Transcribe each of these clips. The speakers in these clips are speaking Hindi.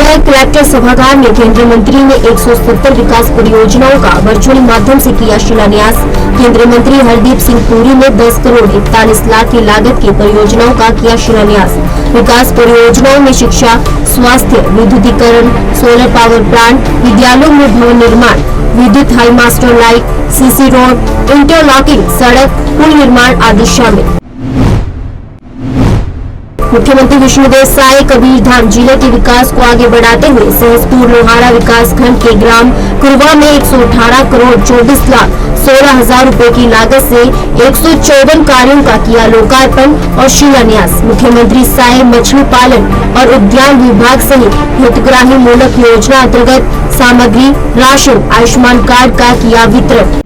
नगर कलेक्टर सभागार में केंद्रीय मंत्री ने 170 विकास परियोजनाओं का वर्चुअल माध्यम से किया शिलान्यास। केंद्रीय मंत्री हरदीप सिंह पुरी ने 10 करोड़ 41 लाख की लागत की परियोजनाओं का किया शिलान्यास। विकास परियोजनाओं में शिक्षा, स्वास्थ्य, विद्युतीकरण, सोलर पावर प्लांट, विद्यालयों में भवन निर्माण, विद्युत high master light, CC road, interlocking सड़क, पुल निर्माण आदि शामिल। मुख्यमंत्री विष्णुदेव साय कबीरधाम जिले के विकास को आगे बढ़ाते हुए सहसपुर लोहारा विकास खंड के ग्राम कुरवा में 118 करोड़ 24 लाख 16 हजार रुपए की लागत से 154 कार्यों का किया लोकार्पण और शिलान्यास। मुख्यमंत्री साय मछली पालन और उद्यान विभाग सहित हितग्राही मूलक योजना अंतर्गत सामग्री, राशन, आयुष्मान कार्ड का किया वितरण।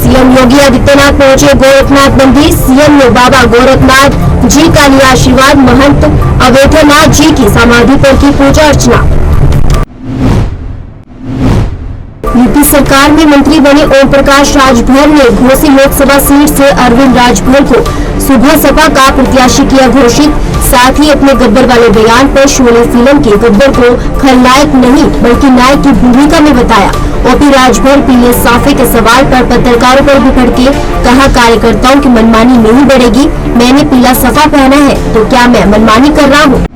सीएम योगी आदित्यनाथ पहुंचे गोरखनाथ मंदिर। सीएम ने बाबा गोरखनाथ जी का लिया आशीर्वाद। महंत अवैधनाथ जी की समाधि पर की पूजा अर्चना। यूपी सरकार में मंत्री बने ओम प्रकाश राजभर ने घोसी लोकसभा सीट से अरविंद राजभर को सुबह सपा का प्रत्याशी किया घोषित। साथ ही अपने गब्बर वाले बयान पर शोले फिल्म के गब्बर को खलनायक नहीं बल्कि नायक की भूमिका में बताया। ओपी राजभर पीले साफे के सवाल पर पत्रकारों पर भी भड़के। कहा, कार्यकर्ताओं की मनमानी नहीं बढ़ेगी। मैंने पीला सफा पहना है तो क्या मैं मनमानी कर रहा हूँ?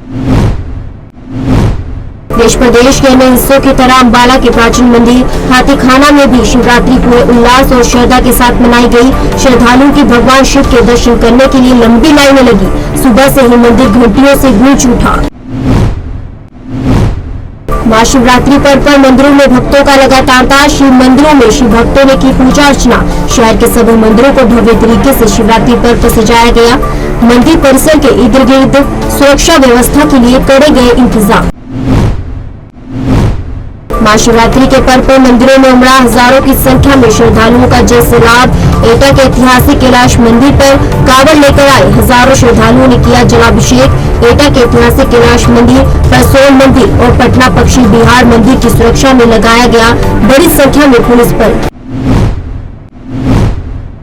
देश प्रदेश के अन्य हिस्सों की तरह अम्बाला के प्राचीन मंदिर हाथीखाना में भी शिवरात्रि पूरे उल्लास और श्रद्धा के साथ मनाई गई। श्रद्धालुओं की भगवान शिव के दर्शन करने के लिए लंबी लाइनें लगी। सुबह से ही मंदिर घंटियों से गूंज उठा। महाशिवरात्रि पर्व पर मंदिरों में भक्तों का लगा तांता। शिव मंदिरों में शिव भक्तों ने की पूजा अर्चना। शहर के सभी मंदिरों को भव्य तरीके से शिवरात्रि पर्व पर सजाया गया। मंदिर परिसर के इर्द गिर्द सुरक्षा व्यवस्था के लिए करे गए इंतजाम। महाशिवरात्रि के पर्व पर मंदिरों में उमड़ा हजारों की संख्या में श्रद्धालुओं का जल सैलाब। एटा के ऐतिहासिक कैलाश मंदिर पर कांवड़ लेकर आए हजारों श्रद्धालुओं ने किया जलाभिषेक। एटा के ऐतिहासिक कैलाश मंदिर, परसोल मंदिर और पटना पश्चिम बिहार मंदिर की सुरक्षा में लगाया गया बड़ी संख्या में पुलिस बल।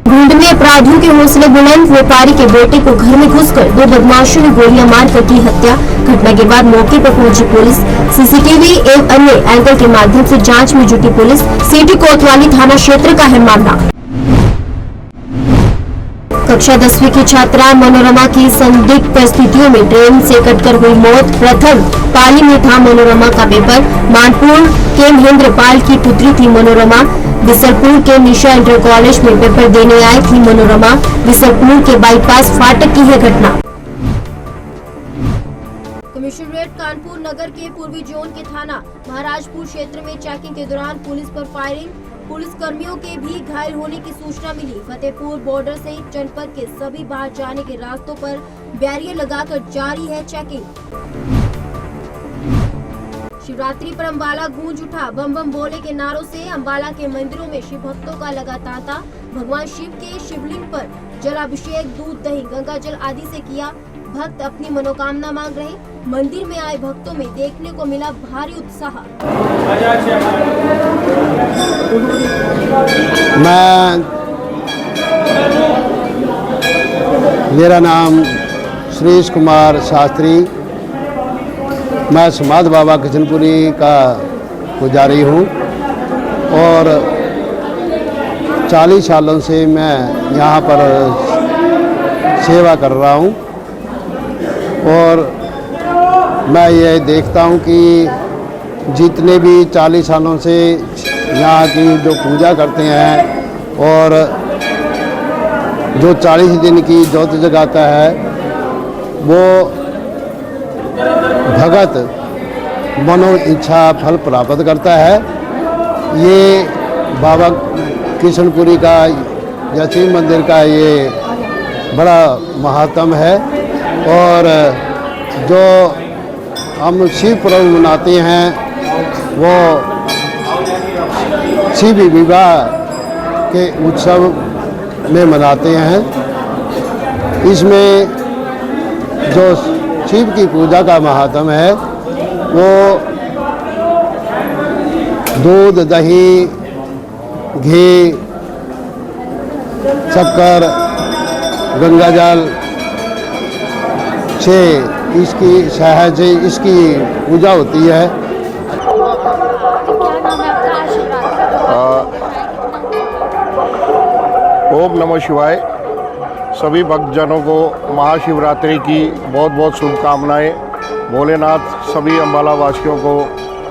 भिंड में अपराधियों के हौसले बुलंद। व्यापारी के बेटे को घर में घुसकर 2 बदमाशों ने गोलियां मारकर की हत्या। घटना के बाद मौके पर पहुंची पुलिस। सीसीटीवी एवं अन्य एंगल के माध्यम से जांच में जुटी पुलिस। सिटी कोतवाली थाना क्षेत्र का है मामला। कक्षा 10वीं की छात्रा मनोरमा की संदिग्ध परिस्थितियों में ट्रेन से कटकर हुई मौत। प्रथम पाली में था मनोरमा का पेपर। मानपुर के महेंद्रपाल की पुत्री थी मनोरमा। बिसलपुर के निशा इंटर कॉलेज में पेपर देने आई थी मनोरमा। बिसलपुर के बाईपास फाटक की है घटना। कमिश्नरेट कानपुर नगर के पूर्वी जोन के थाना महाराजपुर क्षेत्र में चेकिंग के दौरान पुलिस पर फायरिंग। पुलिस कर्मियों के भी घायल होने की सूचना मिली। फतेहपुर बॉर्डर से जनपद के सभी बाहर जाने के रास्तों पर बैरियर लगाकर जारी है चेकिंग। शिवरात्रि पर अम्बाला गूंज उठा। बम बम बोले के नारों से अम्बाला के मंदिरों में शिव भक्तों का लगा तांता। भगवान शिव के शिवलिंग पर जलाभिषेक, दूध, दही, गंगा जल आदि से किया। भक्त अपनी मनोकामना मांग रहे। मंदिर में आए भक्तों में देखने को मिला भारी उत्साह। मेरा नाम श्रीश कुमार शास्त्री। मैं समाध बाबा किशनपुरी का पुजारी हूँ और 40 सालों से मैं यहाँ पर सेवा कर रहा हूँ। और मैं ये देखता हूँ कि जितने भी 40 सालों से यहाँ की जो पूजा करते हैं और जो 40 दिन की ज्योत जगाता है वो भगत मनो इच्छा फल प्राप्त करता है। ये बाबा किशनपुरी का या शिव मंदिर का ये बड़ा महात्म है। और जो हम शिव पर्व मनाते हैं वो शिव विवाह के उत्सव में मनाते हैं। इसमें जो शिव की पूजा का महात्म है वो दूध, दही, घी, शक्कर, गंगा जल से इसकी सहज इसकी पूजा होती है। क्या नाम है आपका? आज शिवरात्रि ओम नमः शिवाय। सभी भक्तजनों को महाशिवरात्रि की बहुत बहुत शुभकामनाएं। भोलेनाथ सभी अम्बाला वासियों को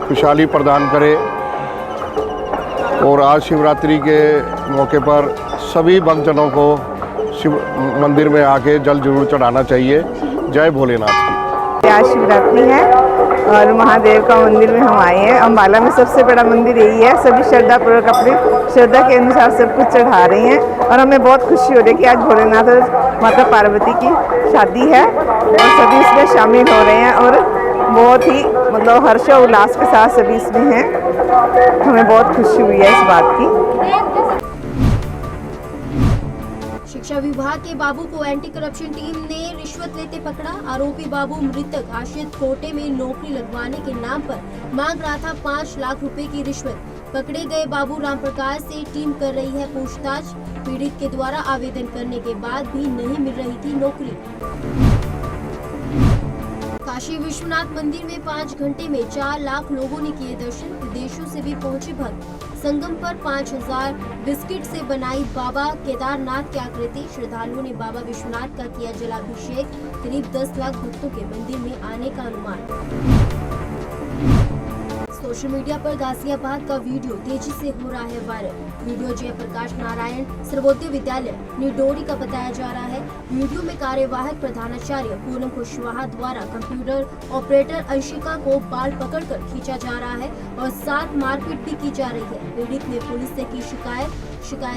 खुशहाली प्रदान करे। और आज शिवरात्रि के मौके पर सभी भक्तजनों को शिव मंदिर में आके जल जरूर चढ़ाना चाहिए। जय भोलेनाथ की। आज शिवरात्रि है और महादेव का मंदिर में हम आए हैं। अम्बाला में सबसे बड़ा मंदिर यही है। सभी श्रद्धापूर्वक अपनी श्रद्धा के अनुसार सब कुछ चढ़ा रहे हैं और हमें बहुत खुशी हो रही है कि आज भोलेनाथ और माता पार्वती की शादी है और सभी इसमें शामिल हो रहे हैं और बहुत ही मतलब हर्ष और उल्लास के साथ सभी इसमें हैं। हमें बहुत खुशी हुई है इस बात की। शिक्षा विभाग के बाबू को एंटी करप्शन टीम ने रिश्वत लेते पकड़ा। आरोपी बाबू मृतक आश्रित कोटे में नौकरी लगवाने के नाम पर मांग रहा था 5 लाख रुपए की रिश्वत। पकड़े गए बाबू राम प्रकाश से टीम कर रही है पूछताछ। पीड़ित के द्वारा आवेदन करने के बाद भी नहीं मिल रही थी नौकरी। काशी विश्वनाथ मंदिर में 5 घंटे में 4 लाख लोगों ने किए दर्शन। विदेशों से भी पहुंचे भक्त। संगम पर 5000 बिस्किट से बनाई बाबा केदारनाथ की आकृति। श्रद्धालुओं ने बाबा विश्वनाथ का किया जलाभिषेक। करीब 10 लाख भक्तों के मंदिर में आने का अनुमान। सोशल मीडिया पर गाजियाबाद का वीडियो तेजी से हो रहा है वायरल। वीडियो जयप्रकाश नारायण सर्वोदय विद्यालय निडोरी का बताया जा रहा है। वीडियो में कार्यवाहक प्रधानाचार्य पूनम कुशवाहा द्वारा कंप्यूटर ऑपरेटर अंशिका को बाल पकड़कर खींचा जा रहा है और साथ मारपीट भी की जा रही है। पीड़ित ने पुलिस से की शिकायत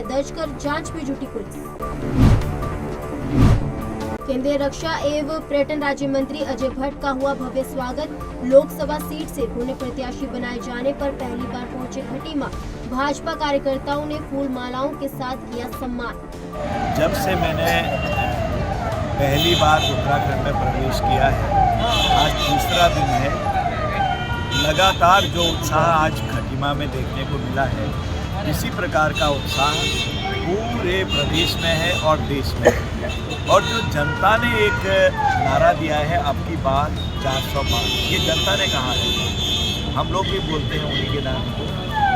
दर्ज कर जांच में जुटी पुलिस। केंद्रीय रक्षा एवं पर्यटन राज्य मंत्री अजय भट्ट का हुआ भव्य स्वागत। लोकसभा सीट से पुनः प्रत्याशी बनाए जाने पर पहली बार पहुंचे खटीमा। भाजपा कार्यकर्ताओं ने फूल मालाओं के साथ किया सम्मान। जब से मैंने पहली बार उत्तराखंड में प्रवेश किया है, आज दूसरा दिन है, लगातार जो उत्साह आज खटीमा में देखने को मिला है, इसी प्रकार का उत्साह पूरे प्रदेश में है और देश में है। और जो जनता ने एक नारा दिया है अब की बार 400 पार, ये जनता ने कहा है, हम लोग भी बोलते हैं उन्हीं के नाम को,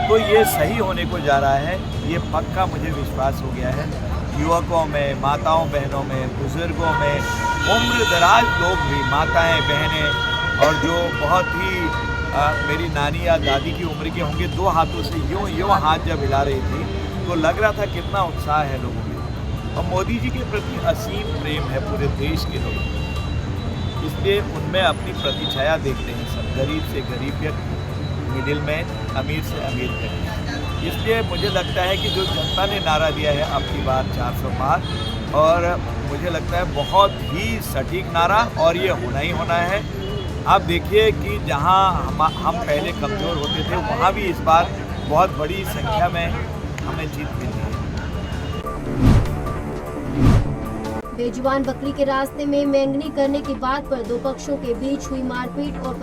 तो ये सही होने को जा रहा है। ये पक्का मुझे विश्वास हो गया है। युवकों में, माताओं बहनों में, बुजुर्गों में, उम्र दराज लोग भी, माताएं बहनें, और जो बहुत ही मेरी नानी या दादी की उम्र के होंगे, 2 हाथों से यूँ हाथ जब हिला रही थी तो लग रहा था कितना उत्साह है लोगों में। और मोदी जी के प्रति असीम प्रेम है पूरे देश के लोगों को, इसलिए उनमें अपनी प्रतिछाया देखते हैं सब। गरीब से गरीब व्यक्ति, मिडिल मैन, अमीर से अमीर व्यक्ति। इसलिए मुझे लगता है कि जो जनता ने नारा दिया है अब की बार 400 पार, और मुझे लगता है बहुत ही सटीक नारा, और ये होना ही होना है। आप देखिए कि जहां हम पहले कमज़ोर होते थे, वहां भी इस बार बहुत बड़ी संख्या में हमें जीत मिली है। बेजुबान बकरी के रास्ते में मैंगनी करने की बात पर 2 पक्षों के बीच हुई मारपीट और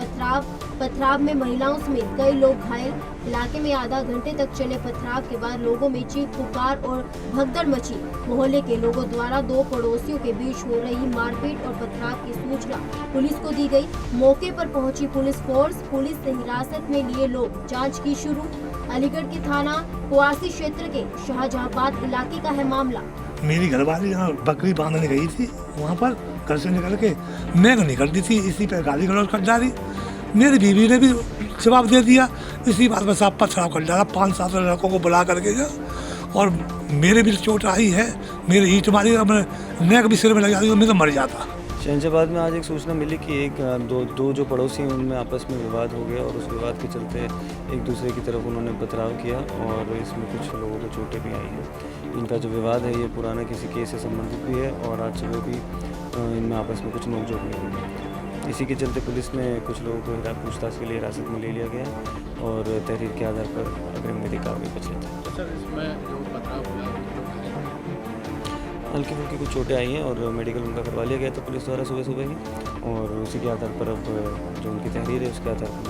पथराव में महिलाओं समेत कई लोग घायल। इलाके में आधा घंटे तक चले पथराव के बाद लोगों में चीख पुकार और भगदड़ मची। मोहल्ले के लोगों द्वारा 2 पड़ोसियों के बीच हो रही मारपीट और पथराव की सूचना पुलिस को दी गई। मौके पर पहुंची पुलिस फोर्स। पुलिस ने हिरासत में लिए लोग, जांच की शुरू। अलीगढ़ के थाना कुआसी क्षेत्र के शाहजहांबाद इलाके का है मामला। मेरी घरवाली यहाँ बकरी बांधने गई थी, वहाँ पर घर से निकल के मैंगनी कर दी थी, इसी पर गाली गलौज कर डाली। मेरी बीवी ने भी जवाब दे दिया, इसी बात में साफ पथराव कर डाला। 5-7 लड़कों को बुला करके जो, और मेरे भी चोट आई है, मेरी ईंट मारी, नेक भी सिर में लग जाती तो मैं तो मर जाता। शहजाबाद में आज एक सूचना मिली कि दो जो पड़ोसी हैं उनमें आपस में विवाद हो गया, और उस विवाद के चलते एक दूसरे की तरफ उन्होंने पथराव किया और इसमें कुछ लोगों को चोटें भी आई हैं। इनका जो विवाद है ये पुराना किसी केस से संबंधित भी है, और आज सुबह भी इनमें आपस में कुछ नोकझोंक भी हुई। इसी के चलते पुलिस ने कुछ लोगों को पूछताछ के लिए हिरासत में ले लिया गया और तहरीर के आधार पर अग्रिम विधि कार्रवाई पर चलती है। सर, इसमें जो पथराव हुआ, हल्की फुल्की कुछ चोटें आई हैं और मेडिकल उनका करवा लिया गया था पुलिस द्वारा सुबह ही, और उसी के आधार पर अब जो उनकी तहरीर है उसके आधार पर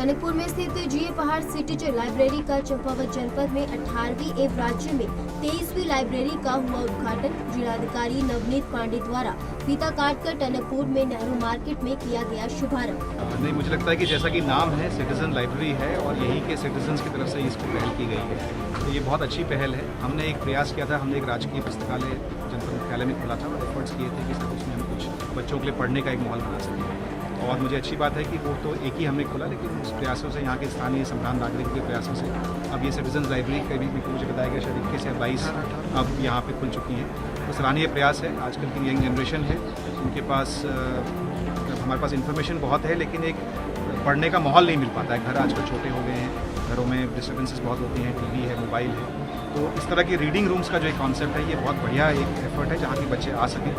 टनकपुर में स्थित जीए पहाड़ सिटी लाइब्रेरी का चंपावत जनपद में 18वीं एवं राज्य में 23वीं लाइब्रेरी का हुआ उद्घाटन जिलाधिकारी नवनीत पांडे द्वारा फीता काटकर टनकपुर में नेहरू मार्केट में किया गया शुभारंभ। नहीं, मुझे लगता है कि जैसा कि नाम है सिटीजन लाइब्रेरी है और यही के सिटीजन्स की तरफ से इसको पहल की गई है, तो ये बहुत अच्छी पहल है। हमने एक प्रयास किया था, हमने एक राजकीय पुस्तकालय जनपद मुख्यालय में खोला था और एफर्ट्स किए थे कि सब उसमें हम कुछ बच्चों के लिए पढ़ने का एक माहौल बना सकें। और मुझे अच्छी बात है कि वो तो एक ही हमने खोला, लेकिन उस प्रयासों से, यहाँ के स्थानीय संभ्रांत नागरिकों के प्रयासों से अब ये सिटीजन लाइब्रेरी का भी मुझे बताया गया शायद 21 या 22 अब यहाँ पे खुल चुकी हैं। तो सराहनीय प्रयास है। आजकल की यंग जनरेशन है, उनके पास हमारे पास इन्फॉर्मेशन बहुत है, लेकिन एक पढ़ने का माहौल नहीं मिल पाता है। घर आजकल छोटे हो गए हैं, घरों में डिस्टर्बेंसेस बहुत होती हैं, टीवी है, मोबाइल है। तो इस तरह के रीडिंग रूम्स का जो एक कॉन्सेप्ट है, ये बहुत बढ़िया एक एफर्ट है, जहाँ के बच्चे आ सकें।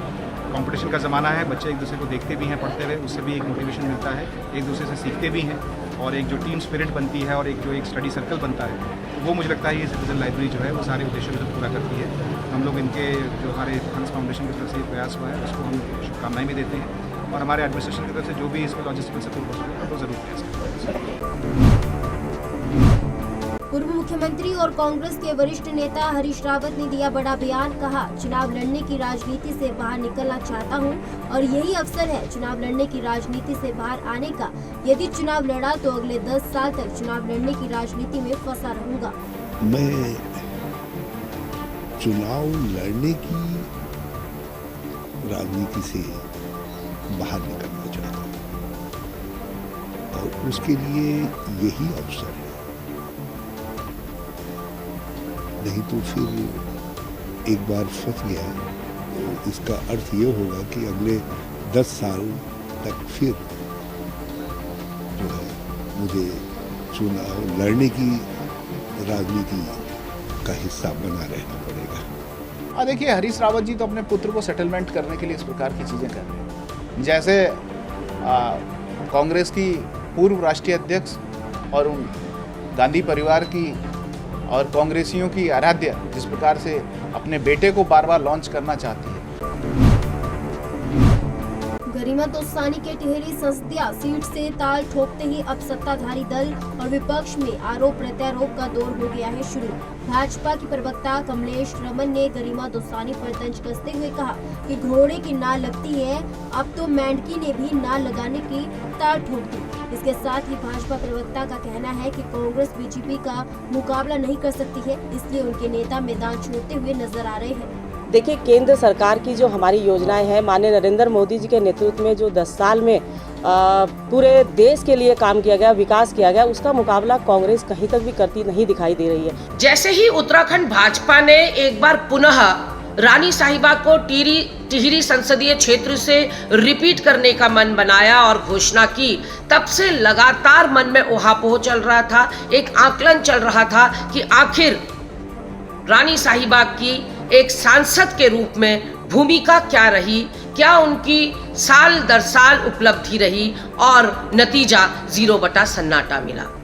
कंपटीशन का ज़माना है, बच्चे एक दूसरे को देखते भी हैं, पढ़ते हुए, उससे भी एक मोटिवेशन मिलता है, एक दूसरे से सीखते भी हैं, और एक जो टीम स्पिरिट बनती है और एक जो एक स्टडी सर्कल बनता है, तो वो मुझे लगता है ये सिटीजन लाइब्रेरी जो है वो सारे उद्देश्यों को पूरा करती है। हम लोग इनके जो हमारे हंस फाउंडेशन की तरफ से ये प्रयास हुआ है, उसको हम शुभकामनाएं भी देते हैं, और हमारे एडमिनिस्ट्रेशन की तरफ से जो भी इसमें लॉजिस्टिकल सपोर्ट हो सके वो ज़रूर प्रयास करेंगे। पूर्व मुख्यमंत्री और कांग्रेस के वरिष्ठ नेता हरीश रावत ने दिया बड़ा बयान। कहा, चुनाव लड़ने की राजनीति से बाहर निकलना चाहता हूं और यही अवसर है चुनाव लड़ने की राजनीति से बाहर आने का। यदि चुनाव लड़ा तो अगले 10 साल तक चुनाव लड़ने की राजनीति में फंसा रहूंगा। मैं चुनाव लड़ने की राजनीति से बाहर निकलना चाहता हूं और उसके लिए यही अवसर है, नहीं तो फिर एक बार फंस गया तो इसका अर्थ ये होगा कि अगले 10 साल तक फिर जो है मुझे चुनाव लड़ने की राजनीति का हिस्सा बना रहना पड़ेगा। देखिए, हरीश रावत जी तो अपने पुत्र को सेटलमेंट करने के लिए इस प्रकार की चीज़ें कर रहे हैं। जैसे कांग्रेस की पूर्व राष्ट्रीय अध्यक्ष और उन गांधी परिवार की और कांग्रेसियों की आराध्य जिस प्रकार से अपने बेटे को बार बार लॉन्च करना चाहती है। गरिमा दोस्तानी के टिहरी संसदीय सीट से ताल ठोकते ही अब सत्ताधारी दल और विपक्ष में आरोप प्रत्यारोप का दौर हो गया है शुरू। भाजपा की प्रवक्ता कमलेश रमन ने गरिमा दोस्तानी पर तंज कसते हुए कहा कि घोड़े की नाल लगती है, अब तो मेंढकी ने भी नाल लगाने की ताल ठोक दी। इसके साथ ही भाजपा प्रवक्ता का कहना है कि कांग्रेस बीजेपी का मुकाबला नहीं कर सकती है, इसलिए उनके नेता मैदान छोड़ते हुए नजर आ रहे हैं। देखिए, केंद्र सरकार की जो हमारी योजनाएं हैं, माननीय नरेंद्र मोदी जी के नेतृत्व में जो 10 साल में पूरे देश के लिए काम किया गया, विकास किया गया, उसका मुकाबला कांग्रेस कहीं तक भी करती नहीं दिखाई दे रही है। जैसे ही उत्तराखंड भाजपा ने एक बार पुनः रानी साहिबा को टिहरी संसदीय क्षेत्र से रिपीट करने का मन बनाया और घोषणा की, तब से लगातार मन में ऊहापोह चल रहा था, एक आकलन चल रहा था कि आखिर रानी साहिबा की एक सांसद के रूप में भूमिका क्या रही, क्या उनकी साल दर साल उपलब्धि रही, और नतीजा 0 सन्नाटा मिला।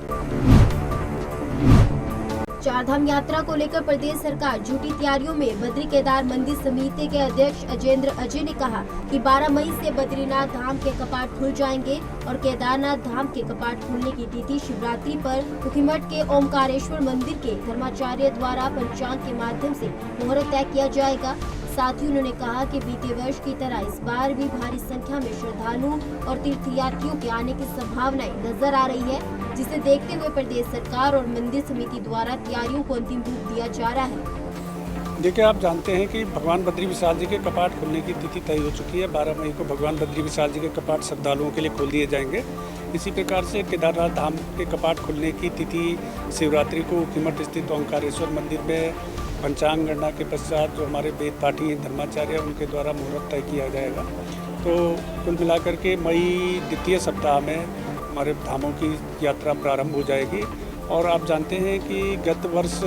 चारधाम यात्रा को लेकर प्रदेश सरकार जुटी तैयारियों में। बद्री केदार मंदिर समिति के अध्यक्ष अजेंद्र अजय ने कहा कि 12 मई से बद्रीनाथ धाम के कपाट खुल जाएंगे और केदारनाथ धाम के कपाट खुलने की तिथि शिवरात्रि पर मुखीमठ के ओमकारेश्वर मंदिर के धर्माचार्य द्वारा पंचांग के माध्यम से मुहूर्त तय किया जाएगा। साथ ही उन्होंने कहा कि बीते वर्ष की तरह इस बार भी भारी संख्या में श्रद्धालु और तीर्थयात्रियों के आने की संभावनाएं नजर आ रही है, जिसे देखते हुए प्रदेश सरकार और मंदिर समिति द्वारा तैयारियों को अंतिम रूप दिया जा रहा है। देखिए, आप जानते हैं कि भगवान बद्री विशाल जी के कपाट खुलने की तिथि तय हो चुकी है। 12 मई को भगवान बद्री विशाल जी के कपाट श्रद्धालुओं के लिए खोल दिए जाएंगे। इसी प्रकार से केदारनाथ धाम के कपाट खुलने की तिथि शिवरात्रि को मुखीमठ स्थित ओंकारेश्वर मंदिर में पंचांग गणना के पश्चात जो हमारे वेद पाठी हैं धर्माचार्य, उनके द्वारा मुहूर्त तय किया जाएगा। तो कुल मिलाकर के मई द्वितीय सप्ताह में हमारे धामों की यात्रा प्रारंभ हो जाएगी। और आप जानते हैं कि गत वर्ष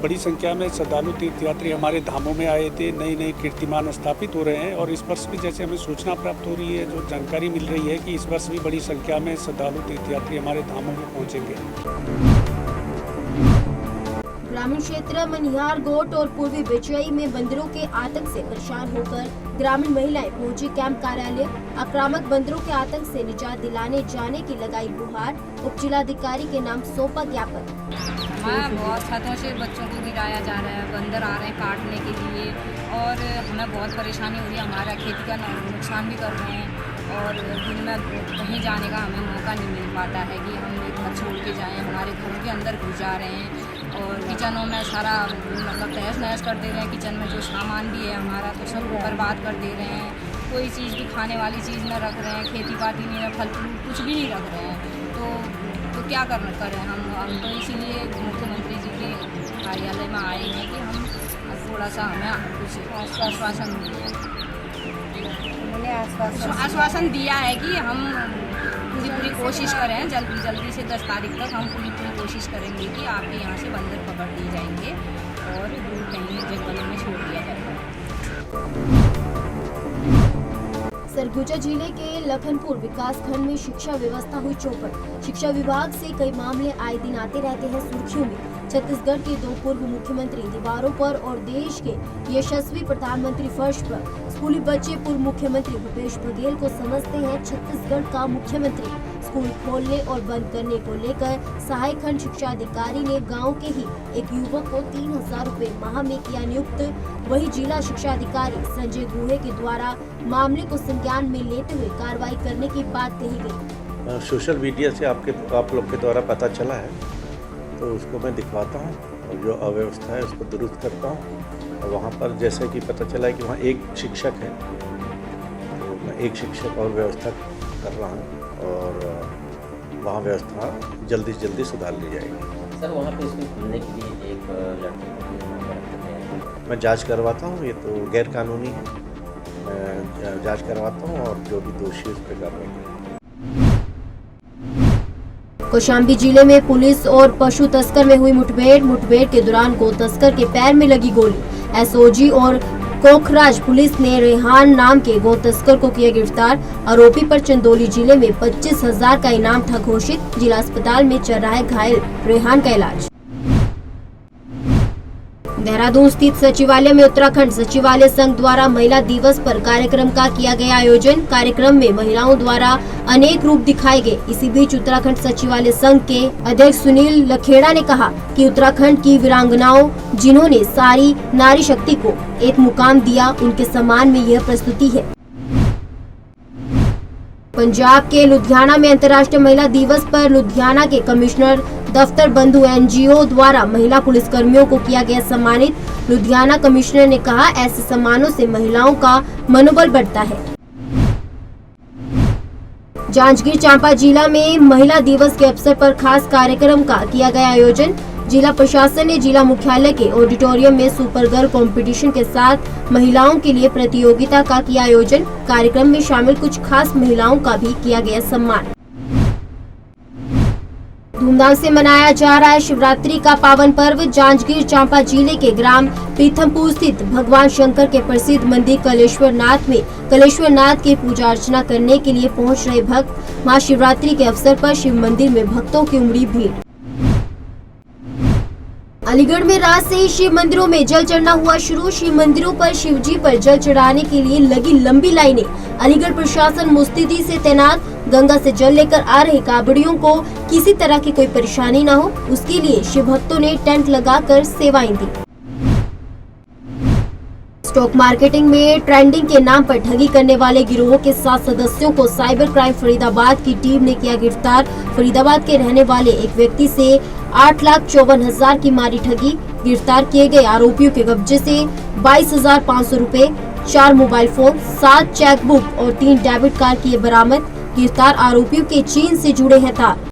बड़ी संख्या में श्रद्धालु तीर्थयात्री हमारे धामों में आए थे, नए नए कीर्तिमान स्थापित हो रहे हैं। और इस वर्ष भी जैसे हमें सूचना प्राप्त हो रही है, जो जानकारी मिल रही है कि इस वर्ष भी बड़ी संख्या में श्रद्धालु तीर्थयात्री हमारे धामों में पहुँचेंगे। ग्रामीण क्षेत्र मनिहार गोट और पूर्वी बिचई में बंदरों के आतंक से परेशान होकर ग्रामीण महिलाएं पहुंची कैंप कार्यालय। आक्रामक बंदरों के आतंक से निजात दिलाने जाने की लगाई गुहार। उप जिलाधिकारी के नाम सौंपा ज्ञापन। बहुत छतों से बच्चों को गिराया जा रहा है, बंदर आ रहे हैं काटने के लिए और हमें बहुत परेशानी हो रही है। हमारा खेती का नुकसान भी कर रहे हैं और दिन में कहीं जाने का हमें मौका नहीं मिल पाता है कि हम घर छोड़ के जाएं। हमारे घरों के अंदर घुस जा रहे हैं और किचनों में सारा मतलब तहस नहस कर दे रहे हैं। किचन में जो सामान भी है हमारा तो सब बर्बाद कर दे रहे हैं। कोई चीज़ भी खाने वाली चीज़ न रख रहे हैं, खेती बाड़ी नहीं, फल फ्रूट कुछ भी नहीं रख रहे हैं। तो क्या करें हम तो इसीलिए मुख्यमंत्री जी के कार्यालय में आए हैं कि हम थोड़ा सा हमें कुछ आश्वासन मिले। उन्होंने आश्वासन दिया है कि हम पूरी कोशिश करें, जल्दी से 10 तारीख तक हम पूरी कोशिश करेंगे कि आपके यहाँ से बंदर पकड़ दिए जाएंगे और कहीं जंगलों में छोड़ दिया जाएगा। सरगुजा जिले के लखनपुर विकास खंड में शिक्षा व्यवस्था हुई चौपट। शिक्षा विभाग से कई मामले आए दिन आते रहते हैं सुर्खियों में। छत्तीसगढ़ के 2 पूर्व मुख्यमंत्री दीवारों पर और देश के यशस्वी प्रधानमंत्री फर्श पर। स्कूली बच्चे पूर्व मुख्यमंत्री भूपेश बघेल को समझते हैं छत्तीसगढ़ का मुख्यमंत्री। स्कूल खोलने और बंद करने को लेकर सहायक खंड शिक्षा अधिकारी ने गांव के ही एक युवक को 3000 रुपए माह में किया नियुक्त। वही जिला शिक्षा अधिकारी संजय गुहे के द्वारा मामले को संज्ञान में लेते हुए कार्रवाई करने की बात कही गई। सोशल मीडिया से आप लोग के द्वारा पता चला है तो उसको मैं दिखवाता हूँ और जो अव्यवस्था है उसको दुरुस्त करता हूँ। और वहाँ पर जैसे कि पता चला है कि वहाँ एक शिक्षक है तो मैं एक शिक्षक और व्यवस्था कर रहा हूँ और वहाँ व्यवस्था जल्दी से जल्दी सुधार ली जाएगी। सर वहाँ पे स्कूल खुलने के लिए एक लड़की को मैं जांच करवाता हूँ, ये तो गैर कानूनी है। मैं जांच करवाता हूँ और जो भी दोषी उस पर कार्रवाई करेंगे। कौशाम्बी जिले में पुलिस और पशु तस्कर में हुई मुठभेड़ के दौरान गौ तस्कर के पैर में लगी गोली। एसओजी और कोखराज पुलिस ने रेहान नाम के गौ तस्कर को किया गिरफ्तार। आरोपी पर चंदौली जिले में 25,000 का इनाम था घोषित। जिला अस्पताल में चल रहा है घायल रेहान का इलाज। देहरादून स्थित सचिवालय में उत्तराखंड सचिवालय संघ द्वारा महिला दिवस पर कार्यक्रम का किया गया आयोजन। कार्यक्रम में महिलाओं द्वारा अनेक रूप दिखाए गए। इसी बीच उत्तराखंड सचिवालय संघ के अध्यक्ष सुनील लखेड़ा ने कहा कि उत्तराखंड की वीरांगनाओं जिन्होंने सारी नारी शक्ति को एक मुकाम दिया, उनके सम्मान में यह प्रस्तुति है। पंजाब के लुधियाना में अंतर्राष्ट्रीय महिला दिवस पर लुधियाना के कमिश्नर दफ्तर बंधु एनजीओ द्वारा महिला पुलिसकर्मियों को किया गया सम्मानित। लुधियाना कमिश्नर ने कहा, ऐसे सम्मानों से महिलाओं का मनोबल बढ़ता है। जांजगीर चांपा जिला में महिला दिवस के अवसर पर खास कार्यक्रम का किया गया आयोजन। जिला प्रशासन ने जिला मुख्यालय के ऑडिटोरियम में सुपर गर्ल कंपटीशन के साथ महिलाओं के लिए प्रतियोगिता का किया आयोजन। कार्यक्रम में शामिल कुछ खास महिलाओं का भी किया गया सम्मान। धूमधाम से मनाया जा रहा है शिवरात्रि का पावन पर्व। जांजगीर चांपा जिले के ग्राम पीथमपुर स्थित भगवान शंकर के प्रसिद्ध मंदिर कलेश्वर नाथ में कलेश्वर नाथ की पूजा अर्चना करने के लिए पहुंच रहे भक्त। महाशिवरात्रि के अवसर पर शिव मंदिर में भक्तों की उमड़ी भीड़। अलीगढ़ में रात से ही शिव मंदिरों में जल चढ़ना हुआ शुरू। शिव मंदिरों पर शिव जी पर जल चढ़ाने के लिए लगी लंबी लाइनें। अलीगढ़ प्रशासन मुस्तैदी से तैनात। गंगा से जल लेकर आ रहे कांवड़ियों को किसी तरह की कोई परेशानी न हो, उसके लिए शिव भक्तों ने टेंट लगाकर सेवाएं दी। स्टॉक मार्केटिंग में ट्रेंडिंग के नाम पर ठगी करने वाले गिरोह के 7 सदस्यों को साइबर क्राइम फरीदाबाद की टीम ने किया गिरफ्तार। फरीदाबाद के रहने वाले एक व्यक्ति से 8,54,000 की मारी ठगी। गिरफ्तार किए गए आरोपियों के कब्जे से 22,500 रुपए, 4 मोबाइल फोन, 7 चेकबुक और 3 डेबिट कार्ड किए बरामद। गिरफ्तार आरोपियों के चीन से जुड़े हैं तार।